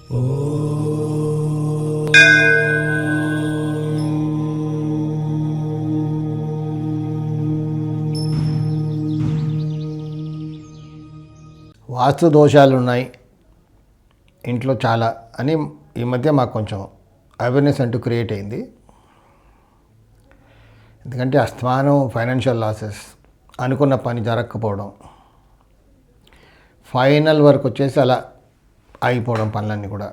వాస్తు దోషాలు ఉన్నాయి ఇంట్లో చాలా అని ఈ మధ్య మాకు కొంచెం అవేర్నెస్ అంటూ క్రియేట్ అయింది. ఎందుకంటే అస్తమానం ఫైనాన్షియల్ లాసెస్, అనుకున్న పని జరగకపోవడం, ఫైనల్ వరకు వచ్చేసి అలా ఆగిపోవడం, పనులన్నీ కూడా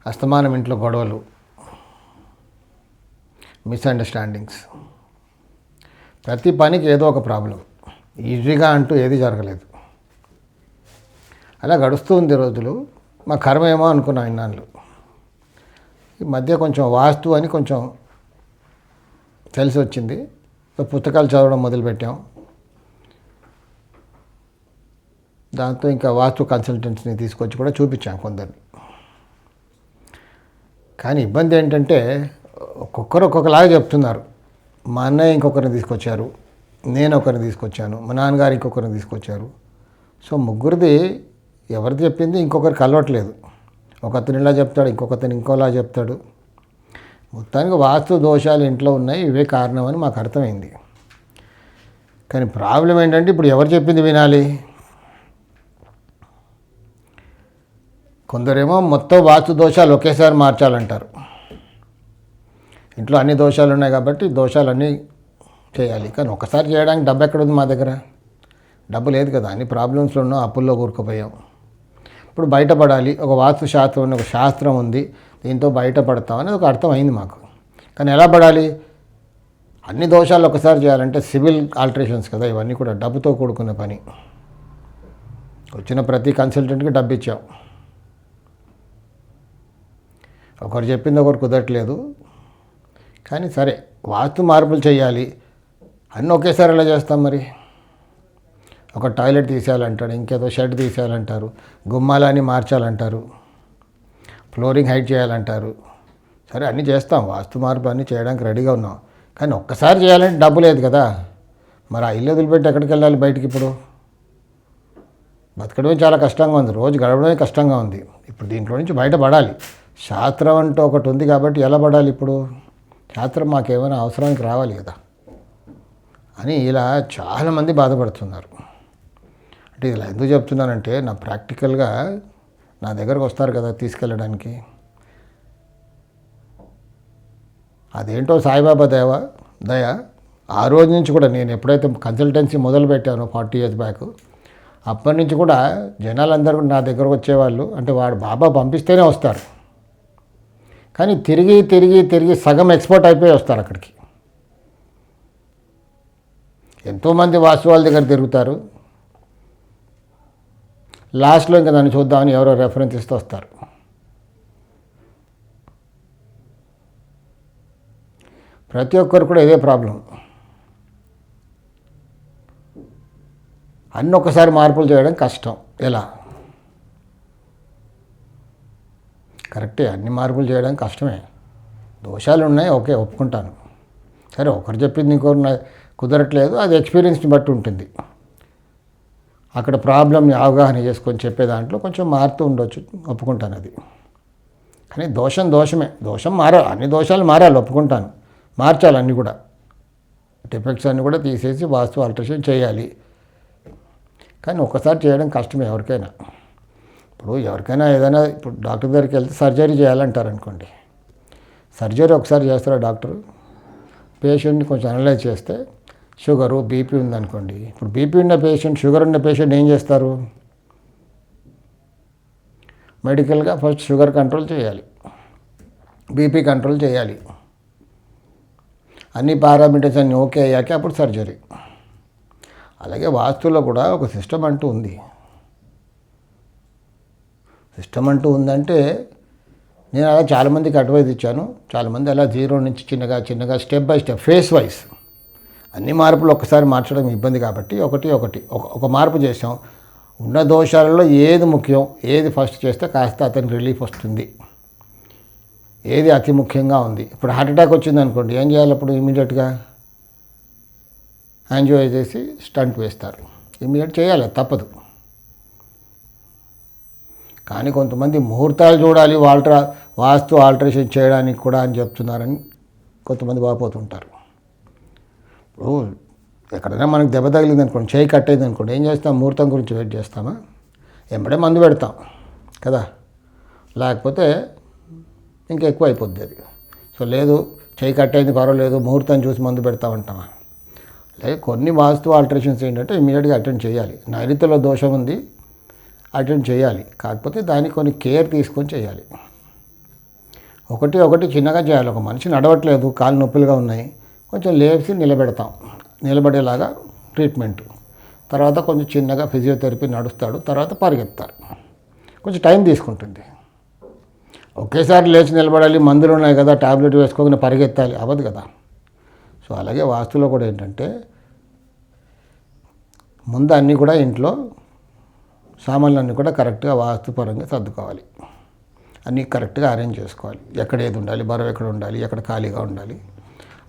అస్తమానం ఇంట్లో గొడవలు, మిస్అండర్స్టాండింగ్స్, ప్రతి పనికి ఏదో ఒక ప్రాబ్లం, ఈజీగా అంటూ ఏది జరగలేదు. అలా గడుస్తూ ఉంది రోజులు. మా కర్మ ఏమో అనుకున్నాం ఇన్నాళ్ళు. ఈ మధ్య కొంచెం వాస్తు అని కొంచెం తెలిసి వచ్చింది. పుస్తకాలు చదవడం మొదలుపెట్టాం. దాంతో ఇంకా వాస్తు కన్సల్టెంట్స్ని తీసుకొచ్చి కూడా చూపించాం కొందరిని. కానీ ఇబ్బంది ఏంటంటే ఒక్కొక్కరు ఒక్కొక్కలాగా చెప్తున్నారు. మా అన్నయ్య ఇంకొకరిని తీసుకొచ్చారు, నేను ఒకరిని తీసుకొచ్చాను, మా నాన్నగారు ఇంకొకరిని తీసుకొచ్చారు. సో ముగ్గురిది ఎవరిది చెప్పింది ఇంకొకరికి అలవట్లేదు. ఒకతను ఇలా చెప్తాడు, ఇంకొకతను ఇంకోలా చెప్తాడు. మొత్తానికి వాస్తు దోషాలు ఇంట్లో ఉన్నాయి, ఇవే కారణం అని మాకు అర్థమైంది. కానీ ప్రాబ్లం ఏంటంటే ఇప్పుడు ఎవరు చెప్పింది వినాలి? కొందరేమో మొత్తం వాస్తు దోషాలు ఒకేసారి మార్చాలంటారు. ఇంట్లో అన్ని దోషాలు ఉన్నాయి కాబట్టి దోషాలన్నీ చేయాలి. కానీ ఒకసారి చేయడానికి డబ్బు ఎక్కడుంది? మా దగ్గర డబ్బు లేదు కదా. అన్ని ప్రాబ్లమ్స్లో ఉన్నాం, అప్పుల్లో కూరుకుపోయాం. ఇప్పుడు బయటపడాలి. ఒక వాస్తు శాస్త్రం, ఒక శాస్త్రం ఉంది, దీంతో బయటపడతామని ఒక అర్థం అయింది మాకు. కానీ ఎలా పడాలి? అన్ని దోషాలు ఒకసారి చేయాలంటే సివిల్ ఆల్టరేషన్స్ కదా, ఇవన్నీ కూడా డబ్బుతో కూడుకున్న పని. వచ్చిన ప్రతి కన్సల్టెంట్కి డబ్బు ఇచ్చాం. ఒకరు చెప్పింది ఒకరు కుదరట్లేదు. కానీ సరే, వాస్తు మార్పులు చేయాలి. అన్నీ ఒకేసారి ఎలా చేస్తాం మరి? ఒక టాయిలెట్ తీసేయాలంటాడు, ఇంకేదో షెడ్ తీసేయాలంటారు, గుమ్మాలని మార్చాలంటారు, ఫ్లోరింగ్ హైట్ చేయాలంటారు. సరే అన్నీ చేస్తాం, వాస్తు మార్పు అన్నీ చేయడానికి రెడీగా ఉన్నాం. కానీ ఒక్కసారి చేయాలంటే డబ్బు లేదు కదా. మరి ఆ ఇల్లు వదిలిపెట్టి ఎక్కడికి వెళ్ళాలి బయటికి? ఇప్పుడు బతకడమే చాలా కష్టంగా ఉంది, రోజు గడవడమే కష్టంగా ఉంది. ఇప్పుడు దీంట్లో నుంచి బయటపడాలి. శాస్త్రం అంటూ ఒకటి ఉంది కాబట్టి ఎలా పడాలి? ఇప్పుడు శాస్త్రం మాకేమైనా అవసరానికి రావాలి కదా అని ఇలా చాలామంది బాధపడుతున్నారు. అంటే ఇలా ఎందుకు చెప్తున్నానంటే, నా ప్రాక్టికల్గా నా దగ్గరకు వస్తారు కదా తీసుకెళ్ళడానికి. అదేంటో సాయిబాబా దయ. ఆ రోజు నుంచి కూడా నేను ఎప్పుడైతే కన్సల్టెన్సీ మొదలు పెట్టానో 40 years బ్యాక్, అప్పటి నుంచి కూడా జనాలందరూ నా దగ్గరకు వచ్చేవాళ్ళు. అంటే వాడు బాబా పంపిస్తేనే వస్తారు, కానీ తిరిగి తిరిగి తిరిగి సగం ఎక్స్పర్ట్ అయిపోయి వస్తారు అక్కడికి. ఎంతోమంది వాస్తు వాళ్ళ దగ్గర తిరుగుతారు, లాస్ట్లో ఇంకా దాన్ని చూద్దామని ఎవరో రెఫరెన్స్ ఇస్తూ వస్తారు. ప్రతి ఒక్కరు కూడా ఇదే ప్రాబ్లం. అన్నీ ఒక్కసారి మార్పులు చేయడం కష్టం. ఎలా? కరెక్టే, అన్ని మార్పులు చేయడం కష్టమే. దోషాలు ఉన్నాయి, ఓకే, ఒప్పుకుంటాను. సరే, ఒకరు చెప్పింది ఇంకొకరు కుదరట్లేదు, అది ఎక్స్పీరియన్స్ని బట్టి ఉంటుంది. అక్కడ ప్రాబ్లమ్ని అవగాహన చేసుకొని చెప్పే దాంట్లో కొంచెం మారుతూ ఉండొచ్చు, ఒప్పుకుంటాను అది. కానీ దోషమే. దోషం మారాలి, అన్ని దోషాలు మారాలి, ఒప్పుకుంటాను. మార్చాలి అన్నీ కూడా, డిఫెక్ట్స్ అన్నీ కూడా తీసేసి వాస్తు ఆల్టరేషన్ చేయాలి. కానీ ఒక్కసారి చేయడం కష్టమే ఎవరికైనా. ఇప్పుడు ఎవరికైనా ఏదైనా, ఇప్పుడు డాక్టర్ దగ్గరికి వెళ్తే సర్జరీ చేయాలంటారు అనుకోండి. సర్జరీ ఒకసారి చేస్తారా డాక్టర్? పేషెంట్ని కొంచెం అనలైజ్ చేస్తే షుగరు, బీపీ ఉందనుకోండి. ఇప్పుడు బీపీ ఉన్న పేషెంట్, షుగర్ ఉన్న పేషెంట్ ఏం చేస్తారు? మెడికల్గా ఫస్ట్ షుగర్ కంట్రోల్ చేయాలి, బీపీ కంట్రోల్ చేయాలి. అన్ని పారామీటర్స్ అన్నీ ఓకే అయ్యాక అప్పుడు సర్జరీ. అలాగే వాస్తులో కూడా ఒక సిస్టమ్ అంటూ ఉంది. సిస్టమ్ అంటూ ఉందంటే నేను అలా చాలామందికి అడ్వైజ్ ఇచ్చాను. చాలామంది అలా 0 నుంచి చిన్నగా step by step, face wise అన్ని మార్పులు ఒక్కసారి మార్చడం ఇబ్బంది కాబట్టి ఒక మార్పు చేసాం. ఉన్న దోషాలలో ఏది ముఖ్యం, ఏది ఫస్ట్ చేస్తే కాస్త అతనికి రిలీఫ్ వస్తుంది, ఏది అతి ముఖ్యంగా ఉంది. ఇప్పుడు హార్ట్ అటాక్ వచ్చింది అనుకోండి, ఏం చేయాలి? అప్పుడు ఇమీడియట్గా యాంజియో చేసి స్టంట్ వేస్తారు. ఇమీడియట్ చేయాలి, తప్పదు. కానీ కొంతమంది ముహూర్తాలు చూడాలి వాస్తు ఆల్టరేషన్ చేయడానికి కూడా అని చెప్తున్నారని కొంతమంది వాపోతుంటారు. ఇప్పుడు ఎక్కడైనా మనకు దెబ్బ తగిలింది అనుకోండి, చేయి కట్టేది అనుకోండి, ఏం చేస్తాం? ముహూర్తం గురించి వెయిట్ చేస్తామా? ఎంబడే మందు పెడతాం కదా, లేకపోతే ఇంకా ఎక్కువ అయిపోద్ది అది. సో లేదు, చేయి కట్టేది పర్వాలేదు, ముహూర్తం చూసి మందు పెడతామంటామా? లేదు, కొన్ని వాస్తు ఆల్టరేషన్స్ ఏంటంటే ఇమీడియట్గా అటెండ్ చేయాలి. నైరుతిలో దోషం ఉంది, అటెండ్ చేయాలి. కాకపోతే దానికి కొన్ని కేర్ తీసుకొని చేయాలి. ఒకటి చిన్నగా చేయాలి. ఒక మనిషి నడవట్లేదు, కాళ్ళు నొప్పులుగా ఉన్నాయి, కొంచెం లేచి నిలబెడతాం, నిలబడేలాగా ట్రీట్మెంట్. తర్వాత కొంచెం చిన్నగా ఫిజియోథెరపీ నడుస్తాడు, తర్వాత పరిగెత్తారు. కొంచెం టైం తీసుకుంటుంది. ఒకేసారి లేచి నిలబడాలి, మందులు ఉన్నాయి కదా, టాబ్లెట్ వేసుకోకుండా పరిగెత్తాలి, అవ్వదు కదా. సో అలాగే వాస్తులో కూడా ఏంటంటే ముందు అన్నీ కూడా ఇంట్లో సామాన్లన్నీ కూడా కరెక్ట్గా వాస్తుపరంగా సర్దుకోవాలి. అన్నీ కరెక్ట్గా అరేంజ్ చేసుకోవాలి. ఎక్కడ ఏది ఉండాలి, బరువు ఎక్కడ ఉండాలి, ఎక్కడ ఖాళీగా ఉండాలి,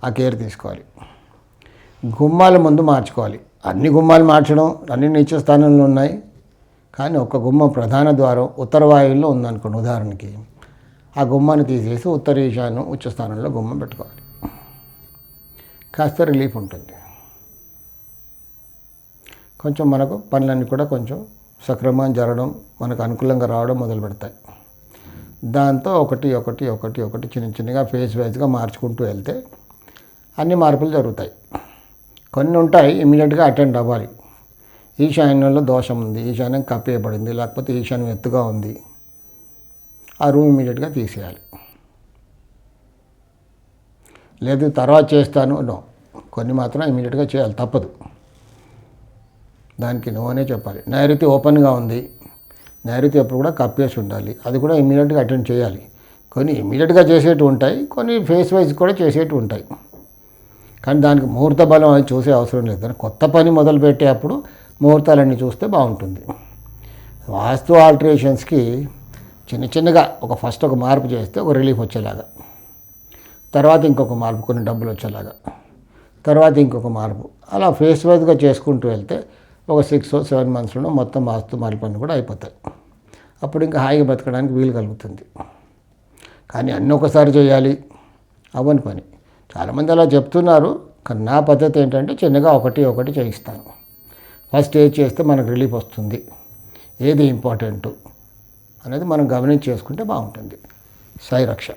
ఆ కేర్ తీసుకోవాలి. గుమ్మాల ముందు మార్చుకోవాలి. అన్ని గుమ్మాలు మార్చడం, అన్ని నీచ స్థానంలో ఉన్నాయి, కానీ ఒక గుమ్మం ప్రధాన ద్వారం ఉత్తర వాయువుల్లో ఉందనుకోండి ఉదాహరణకి, ఆ గుమ్మాన్ని తీసేసి ఉత్తర ఈశాన్యం ఉచ్చ స్థానంలో గుమ్మం పెట్టుకోవాలి. కాస్త రిలీఫ్ ఉంటుంది. కొంచెం మనకు పనులన్నీ కూడా కొంచెం సక్రమంగా జరగడం, మనకు అనుకూలంగా రావడం మొదలు పెడతాయి. దాంతో ఒకటి చిన్నగా ఫేజ్ వైజ్గా మార్చుకుంటూ వెళ్తే అన్ని మార్పులు జరుగుతాయి. కొన్ని ఉంటాయి ఇమీడియట్గా అటెండ్ అవ్వాలి. ఈశాన్యంలో దోషం ఉంది, ఈశాన్యం కప్పేయబడింది, లేకపోతే ఈశాన్యం ఎత్తుగా ఉంది, ఆ రూమ్ ఇమీడియట్గా తీసేయాలి. లేదు తర్వాత చేస్తాను, నో, కొన్ని మాత్రం ఇమీడియట్గా చేయాలి, తప్పదు. దానికి నో అనే చెప్పాలి. నైరుతి ఓపెన్గా ఉంది, నైరుతి ఎప్పుడు కూడా కప్పేసి ఉండాలి, అది కూడా ఇమీడియట్గా అటెండ్ చేయాలి. కొన్ని ఇమీడియట్గా చేసేటివి ఉంటాయి, కొన్ని ఫేస్ వైజ్ కూడా చేసేటివి ఉంటాయి. కానీ దానికి ముహూర్త బలం అది చూసే అవసరం లేదు. కొత్త పని మొదలుపెట్టేటప్పుడు ముహూర్తాలన్నీ చూస్తే బాగుంటుంది. వాస్తు ఆల్టరేషన్స్కి చిన్నగా ఫస్ట్ ఒక మార్పు చేస్తే ఒక రిలీఫ్ వచ్చేలాగా, తర్వాత ఇంకొక మార్పు, కొన్ని డబ్బులు వచ్చేలాగా, తర్వాత ఇంకొక మార్పు, అలా ఫేస్ వైజ్గా చేసుకుంటూ వెళ్తే ఒక 6 or 7 monthsలో మొత్తం వాస్తు మార్పులు కూడా అయిపోతాయి. అప్పుడు ఇంకా హాయిగా బతకడానికి వీలు కలుగుతుంది. కానీ అన్నీ ఒకసారి చేయాలి, అవ్వని పని. చాలామంది అలా చెప్తున్నారు, కానీ నా పద్ధతి ఏంటంటే చిన్నగా ఒకటి చేయిస్తాను. ఫస్ట్ ఏది చేస్తే మనకు రిలీఫ్ వస్తుంది, ఏది ఇంపార్టెంట్ అనేది మనం గమనించి చేసుకుంటే బాగుంటుంది. సాయి రక్ష.